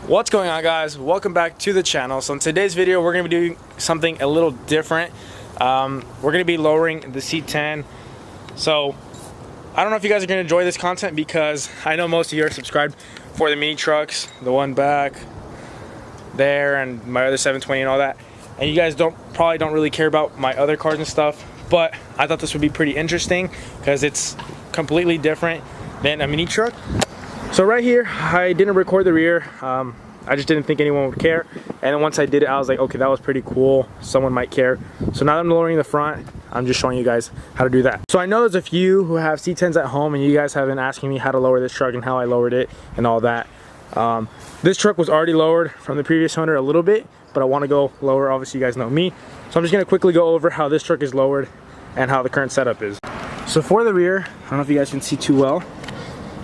What's going on, guys? Welcome back to the channel. So in today's video we're going to be doing something a little different. We're going to be lowering the C10. So I don't know if you guys are going to enjoy this content because I know most of you are subscribed for the mini trucks, the one back there and my other 720 and all that, and you guys probably don't really care about my other cars and stuff, but I thought this would be pretty interesting because it's completely different than a mini truck. So right here, I didn't record the rear. I just didn't think anyone would care. And then once I did it, I was like, okay, that was pretty cool. Someone might care. So now that I'm lowering the front, I'm just showing you guys how to do that. So I know there's a few who have C10s at home and you guys have been asking me how to lower this truck and how I lowered it and all that. This truck was already lowered from the previous owner a little bit, but I want to go lower. Obviously, you guys know me. So I'm just going to quickly go over how this truck is lowered and how the current setup is. So for the rear, I don't know if you guys can see too well,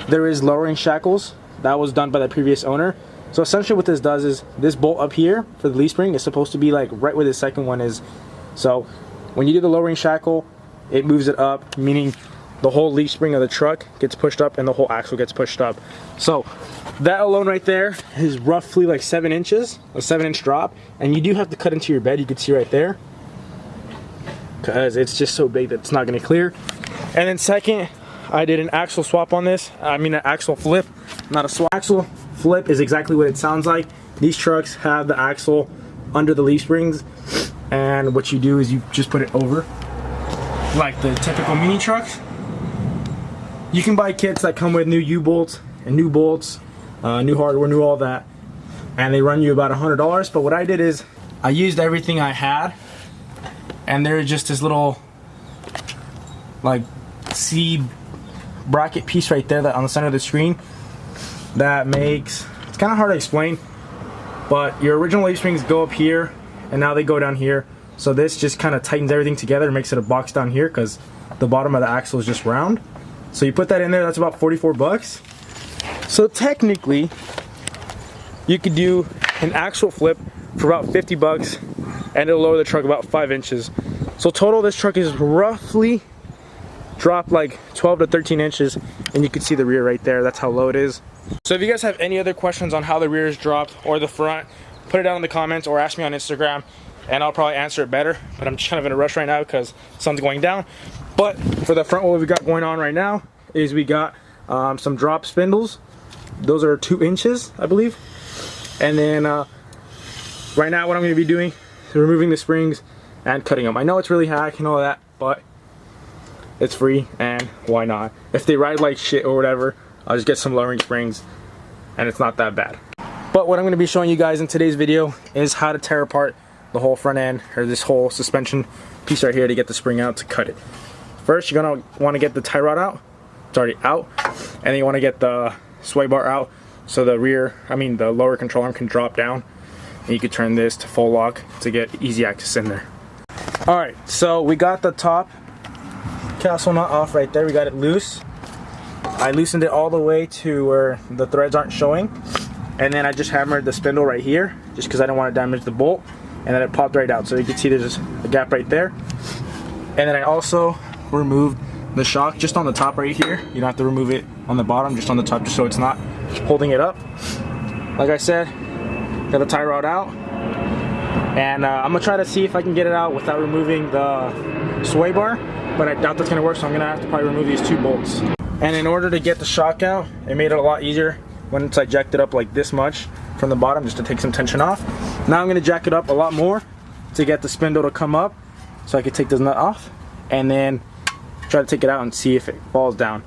there is lowering shackles. That was done by the previous owner. So essentially what this does is this bolt up here for the leaf spring is supposed to be like right where the second one is. So when you do the lowering shackle, it moves it up, meaning the whole leaf spring of the truck gets pushed up and the whole axle gets pushed up. So that alone right there is roughly like 7 inches, a 7-inch drop. And you do have to cut into your bed, you can see right there, because it's just so big that it's not going to clear. And then second, I did an axle swap on this. I mean an axle flip, not a swap. Axle flip is exactly what it sounds like. These trucks have the axle under the leaf springs, and what you do is you just put it over like the typical mini trucks. You can buy kits that come with new U-bolts and new bolts, new hardware, new all that, and they run you about $100. But what I did is I used everything I had, and there's just this little like C bracket piece right there that on the center of the screen that makes, it's kind of hard to explain, but your original leaf springs go up here and now they go down here. So this just kind of tightens everything together and makes it a box down here because the bottom of the axle is just round. So you put that in there, that's about 44 bucks. So technically you could do an axle flip for about 50 bucks and it'll lower the truck about 5 inches. So total this truck is roughly dropped like 12 to 13 inches, and you can see the rear right there. That's how low it is. So if you guys have any other questions on how the rear is dropped or the front, put it down in the comments or ask me on Instagram and I'll probably answer it better. But I'm just kind of in a rush right now because something's going down. But for the front, what we got going on right now is we got some drop spindles. Those are 2 inches, I believe. And then right now what I'm going to be doing is removing the springs and cutting them. I know it's really hack and all that, but it's free, and why not? If they ride like shit or whatever, I'll just get some lowering springs, and it's not that bad. But what I'm going to be showing you guys in today's video is how to tear apart the whole front end, or this whole suspension piece right here, to get the spring out to cut it. First, you're going to want to get the tie rod out. It's already out. And then you want to get the sway bar out so the the lower control arm can drop down. And you can turn this to full lock to get easy access in there. Alright, so we got the top castle nut off right there. We got it loose. I loosened it all the way to where the threads aren't showing, and then I just hammered the spindle right here just because I don't want to damage the bolt, and then it popped right out. So you can see there's a gap right there. And then I also removed the shock just on the top right here. You don't have to remove it on the bottom, just on the top, just so it's not holding it up. Like I said, got the tie rod out, and I'm gonna try to see if I can get it out without removing the sway bar, but I doubt that's going to work, so I'm going to have to probably remove these 2 bolts. And in order to get the shock out, it made it a lot easier when it's ejected up like this much from the bottom, just to take some tension off. Now I'm going to jack it up a lot more to get the spindle to come up so I can take this nut off and then try to take it out and see if it falls down.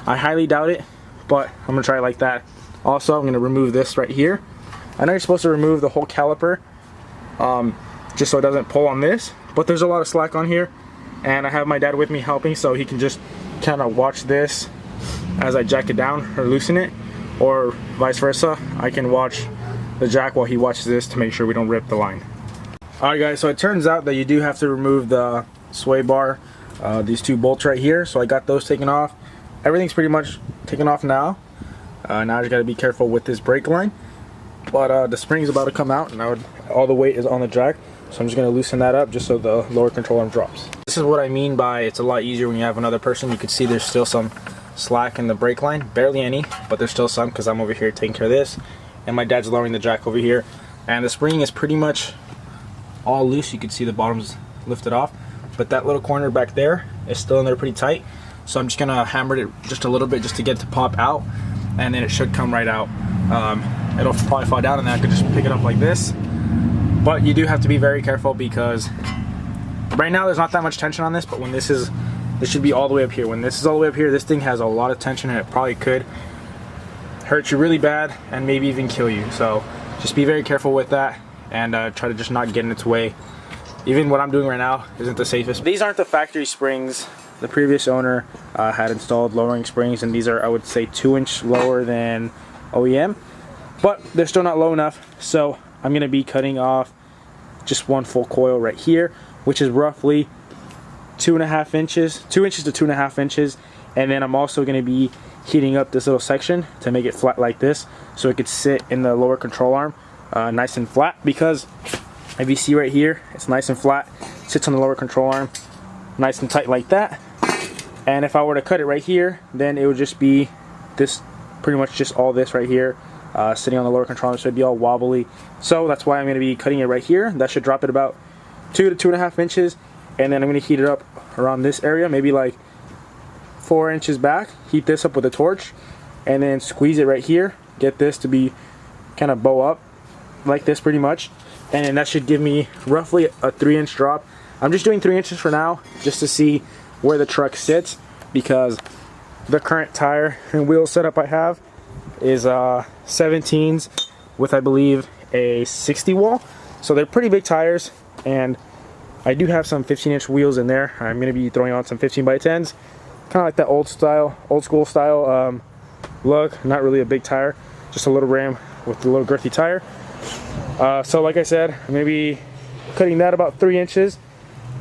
I highly doubt it, but I'm going to try it like that. Also, I'm going to remove this right here. I know you're supposed to remove the whole caliper just so it doesn't pull on this, but there's a lot of slack on here. And I have my dad with me helping, so he can just kind of watch this as I jack it down or loosen it, or vice versa. I can watch the jack while he watches this to make sure we don't rip the line. Alright guys, so it turns out that you do have to remove the sway bar, these 2 bolts right here. So I got those taken off. Everything's pretty much taken off now. Now I just got to be careful with this brake line. But the spring's about to come out, and now all the weight is on the jack. So I'm just going to loosen that up just so the lower control arm drops. This is what I mean by it's a lot easier when you have another person. You can see there's still some slack in the brake line, barely any, but there's still some because I'm over here taking care of this. and my dad's lowering the jack over here. And the spring is pretty much all loose. You can see the bottom's lifted off, but that little corner back there is still in there pretty tight. So I'm just gonna hammer it just a little bit just to get it to pop out, and then it should come right out. It'll probably fall down, and then I could just pick it up like this. But you do have to be very careful, because right now there's not that much tension on this, but when this should be all the way up here. When this is all the way up here, this thing has a lot of tension, and it probably could hurt you really bad and maybe even kill you. So just be very careful with that, and try to just not get in its way. Even what I'm doing right now isn't the safest. These aren't the factory springs. The previous owner had installed lowering springs, and these are, I would say, 2-inch lower than OEM, but they're still not low enough. So I'm gonna be cutting off just one full coil right here, which is roughly 2.5 inches, 2 inches to 2.5 inches. And then I'm also gonna be heating up this little section to make it flat like this, so it could sit in the lower control arm nice and flat, because if you see right here, it's nice and flat, sits on the lower control arm nice and tight like that. And if I were to cut it right here, then it would just be this, pretty much just all this right here, sitting on the lower control arm, so it'd be all wobbly. So that's why I'm going to be cutting it right here. That should drop it about 2 to 2.5 inches, and then I'm going to heat it up around this area, maybe like 4 inches back. Heat this up with a torch, and then squeeze it right here. Get this to be kind of bow up like this pretty much, and then that should give me roughly a 3-inch drop. I'm just doing 3 inches for now, just to see where the truck sits, because the current tire and wheel setup I have is 17s with, I believe, a 60 wall. So they're pretty big tires, and I do have some 15-inch wheels in there. I'm going to be throwing on some 15x10s, kind of like that old school style look. Not really a big tire, just a little ram with a little girthy tire. So like I said, I'm going to be cutting that about 3 inches,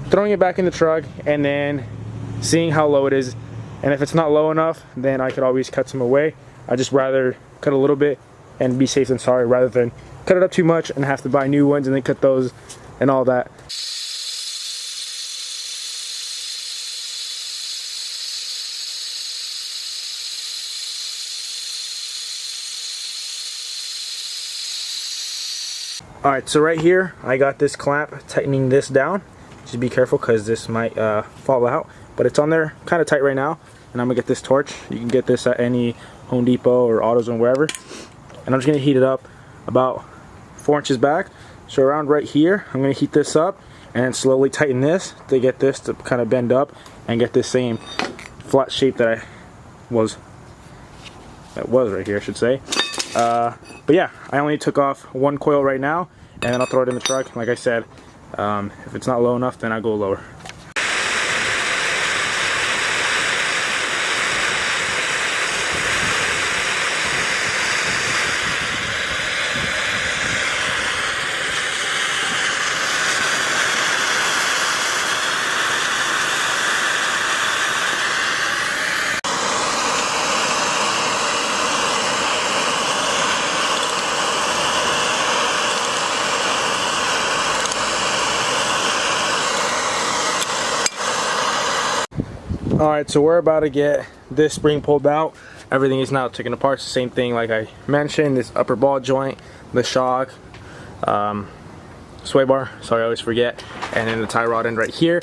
throwing it back in the truck, and then seeing how low it is. And if it's not low enough, then I could always cut some away. I just rather cut a little bit and be safe than sorry, rather than cut it up too much and have to buy new ones and then cut those and all that. Alright, so right here I got this clamp tightening this down. Just be careful, because this might fall out, but it's on there kind of tight right now. And I'm gonna get this torch. You can get this at any Home Depot or AutoZone, wherever. And I'm just gonna heat it up about 4 inches back, so around right here. I'm gonna heat this up and then slowly tighten this to get this to kind of bend up and get this same flat shape that was right here, I should say. But yeah, I only took off one coil right now, and then I'll throw it in the truck. Like I said, if it's not low enough, then I'll go lower. Alright, so we're about to get this spring pulled out. Everything is now taken apart. It's the same thing like I mentioned. This upper ball joint, the shock, sway bar, sorry I always forget, and then the tie rod end right here.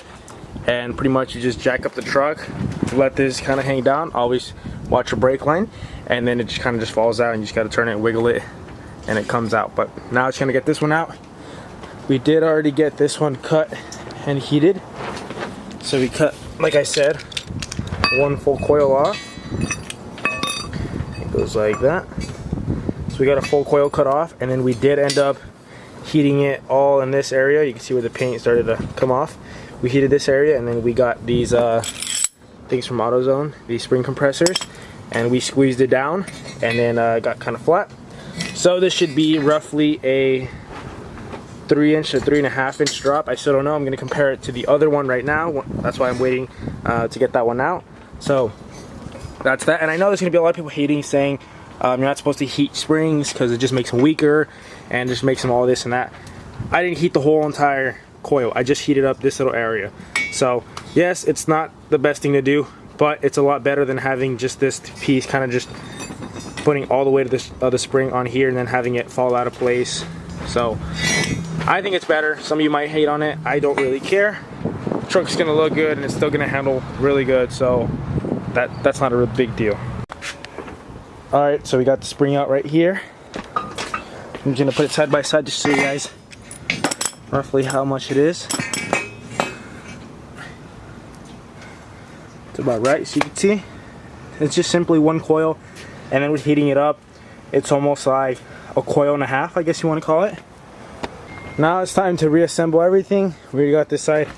And pretty much you just jack up the truck, let this kind of hang down, always watch your brake line, and then it just kind of just falls out, and you just got to turn it and wiggle it, and it comes out. But now it's going to get this one out. We did already get this one cut and heated, so we cut, like I said, one full coil off. It goes like that. So we got a full coil cut off, and then we did end up heating it all in this area. You can see where the paint started to come off. We heated this area, and then we got these things from AutoZone, these spring compressors, and we squeezed it down, and then got kind of flat. So this should be roughly a 3-inch to 3.5-inch drop. I still don't know. I'm going to compare it to the other one right now. That's why I'm waiting to get that one out. So that's that. And I know there's going to be a lot of people hating, saying you're not supposed to heat springs because it just makes them weaker and just makes them all this and that. I didn't heat the whole entire coil. I just heated up this little area. So yes, it's not the best thing to do, but it's a lot better than having just this piece kind of just putting all the weight of the spring on here and then having it fall out of place. So I think it's better. Some of you might hate on it. I don't really care. The truck's gonna look good and it's still gonna handle really good, so that's not a real big deal. All right, so we got the spring out right here. I'm just gonna put it side by side just to show you guys roughly how much it is. It's about right, so you can see. It's just simply one coil, and then with heating it up, it's almost like a coil and a half, I guess you want to call it. Now it's time to reassemble everything. We already got this side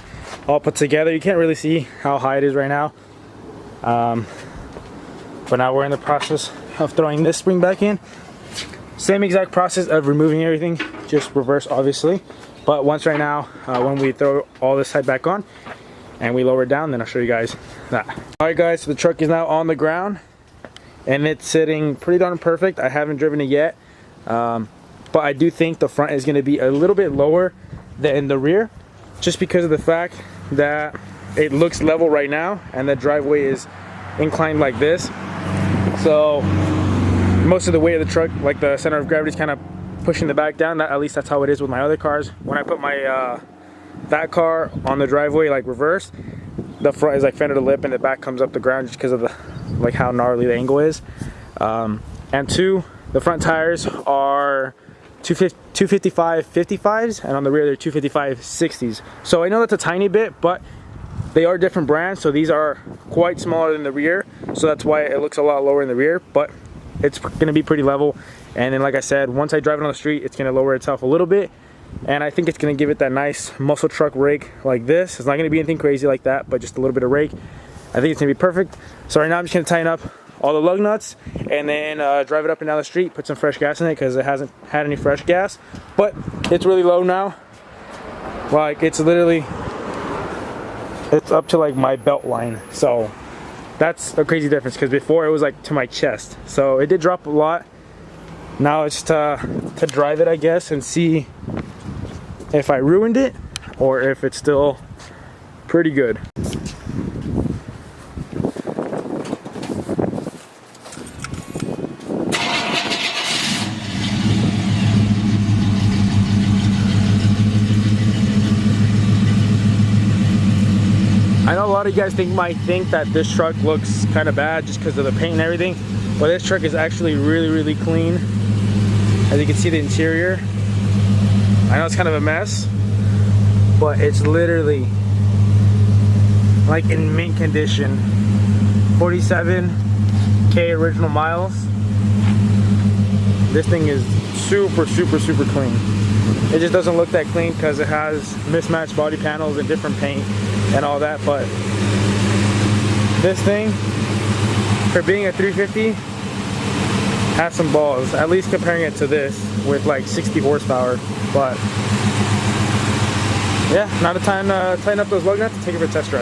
all put together. You can't really see how high it is right now. But now we're in the process of throwing this spring back in. Same exact process of removing everything, just reverse obviously. But once right now, when we throw all this side back on and we lower it down, then I'll show you guys that. Alright guys, so the truck is now on the ground and it's sitting pretty darn perfect. I haven't driven it yet, but I do think the front is going to be a little bit lower than the rear, just because of the fact that it looks level right now and the driveway is inclined like this. So most of the weight of the truck, like the center of gravity, is kind of pushing the back down. At least that's how it is with my other cars. When I put my that car on the driveway like reversed, the front is like fender to lip and the back comes up the ground just because of the like how gnarly the angle is. And two, the front tires are 255 55s and on the rear they're 255 60s. So I know that's a tiny bit, but they are different brands, so these are quite smaller than the rear, so that's why it looks a lot lower in the rear, but it's going to be pretty level. And then like I said, once I drive it on the street, it's going to lower itself a little bit, and I think it's going to give it that nice muscle truck rake like this. It's not going to be anything crazy like that, but just a little bit of rake. I think it's going to be perfect. So right now I'm just going to tighten up all the lug nuts and then drive it up and down the street, put some fresh gas in it because it hasn't had any fresh gas, but it's really low now. Like it's literally, it's up to like my belt line, so that's a crazy difference because before it was like to my chest. So it did drop a lot. Now it's to drive it, I guess, and see if I ruined it or if it's still pretty good. I know a lot of you guys might think that this truck looks kind of bad just because of the paint and everything, but this truck is actually really clean. As you can see, the interior, I know it's kind of a mess, but it's literally like in mint condition. 47K original miles. This thing is super clean. It just doesn't look that clean because it has mismatched body panels and different paint and all that, but this thing, for being a 350, has some balls, at least comparing it to this with like 60 horsepower. But yeah, now the time to tighten up those lug nuts and take it for a test drive.